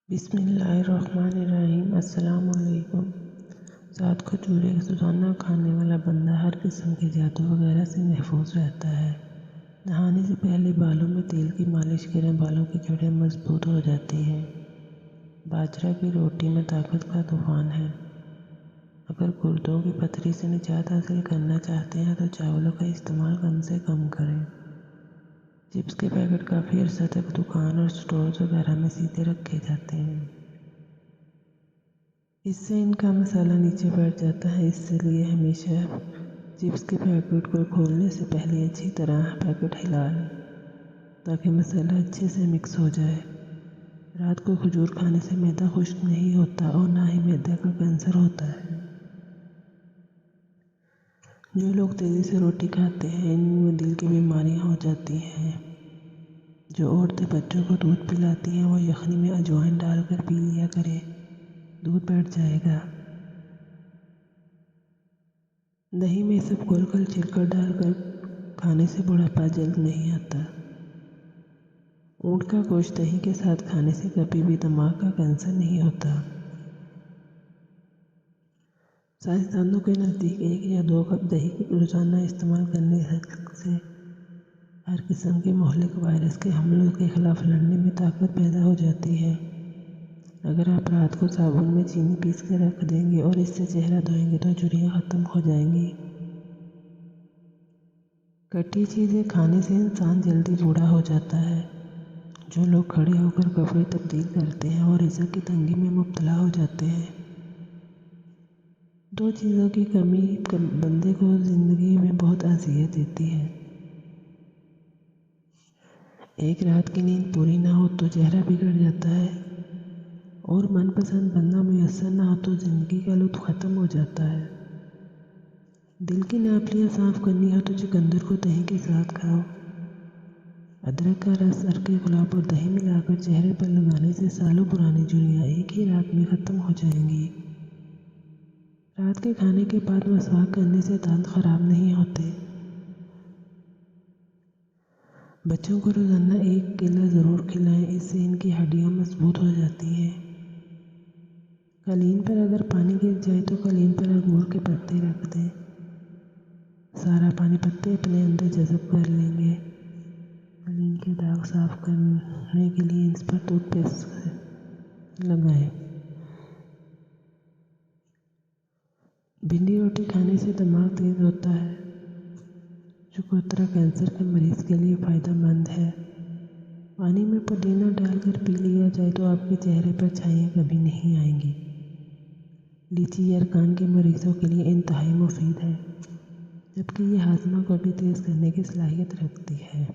بسم اللہ الرحمن الرحیم۔ السلام علیکم۔ سات کھجورے روزانہ کھانے والا بندہ ہر قسم کے جادو وغیرہ سے محفوظ رہتا ہے۔ نہانے سے پہلے بالوں میں تیل کی مالش کریں، بالوں کی جڑیں مضبوط ہو جاتی ہیں۔ باجرہ کی روٹی میں طاقت کا طوفان ہے۔ اگر گردوں کی پتھری سے نجات حاصل کرنا چاہتے ہیں تو چاولوں کا استعمال کم سے کم کریں۔ چپس کے پیکٹ کافی عرصہ تک دکان اور سٹورز وغیرہ میں سیدھے رکھے جاتے ہیں۔ اس سے ان کا مسالہ نیچے بیٹھ جاتا ہے، اس لیے ہمیشہ چپس کے پیکٹ کو کھولنے سے پہلے اچھی طرح پیکٹ ہلا لیں تاکہ مسالہ اچھے سے مکس ہو جائے۔ رات کو کھجور کھانے سے معدہ خشک نہیں ہوتا اور نہ ہی معدے کا کینسر ہوتا ہے۔ جو لوگ تیزی سے روٹی کھاتے ہیں ان میں دل کی بیماریاں ہو جاتی ہیں۔ جو عورتیں بچوں کو دودھ پلاتی ہیں وہ یخنی میں اجوائن ڈال کر پی لیا کریں، دودھ بیٹھ جائے گا۔ دہی میں سب گھول کر چھلکا ڈال کر کھانے سے بڑھاپا جلد نہیں آتا۔ اونٹ کا گوشت دہی کے ساتھ کھانے سے کبھی بھی دماغ کا کینسر نہیں ہوتا۔ سائنسدانوں کے نزدیک 1 یا 2 کپ دہی روزانہ استعمال کرنے سے ہر قسم کے مہلک وائرس کے حملوں کے خلاف لڑنے میں طاقت پیدا ہو جاتی ہے۔ اگر آپ رات کو صابن میں چینی پیس کر رکھ دیں گے اور اس سے چہرہ دھوئیں گے تو جھریاں ختم ہو جائیں گی۔ کٹی چیزیں کھانے سے انسان جلدی بوڑھا ہو جاتا ہے۔ جو لوگ کھڑے ہو کر کپڑے تبدیل کرتے ہیں وہ رزق کی تنگی میں مبتلا ہو جاتے ہیں۔ 2 چیزوں کی کمی بندے کو زندگی میں بہت اذیت دیتی ہے۔ ایک رات کی نیند پوری نہ ہو تو چہرہ بگڑ جاتا ہے اور من پسند بننا میسر نہ ہو تو زندگی کا لطف ختم ہو جاتا ہے۔ دل کی ناپیاں صاف کرنی ہو تو چقندر کو دہی کے ساتھ کھاؤ۔ ادرک کا رس، عرق گلاب اور دہی ملا کر چہرے پر لگانے سے سالوں پرانی جھریاں ایک ہی رات میں ختم ہو جائیں گی۔ رات کے کھانے کے بعد مسواک کرنے سے دانت خراب نہیں ہوتے۔ بچوں کو روزانہ 1 کیلا ضرور کھلائیں، اس سے ان کی ہڈیاں مضبوط ہو جاتی ہیں۔ قالین پر اگر پانی گر جائے تو قالین پر انگور کے پتے رکھ دیں، سارا پانی پتے اپنے اندر جذب کر لیں گے۔ قالین کے داغ صاف کرنے کے لیے اس پر ٹوتھ پیسٹ لگائیں۔ بھنڈی روٹی کھانے سے دماغ تیز ہوتا ہے، چکوترا کینسر کے مریض کے لیے فائدہ مند ہے۔ پانی میں پودینہ ڈال کر پی لیا جائے تو آپ کے چہرے پر چھائیاں کبھی نہیں آئیں گی۔ لیچی یرقان کے مریضوں کے لیے انتہائی مفید ہے جبکہ یہ ہاضمہ کو بھی تیز کرنے کی صلاحیت رکھتی ہے۔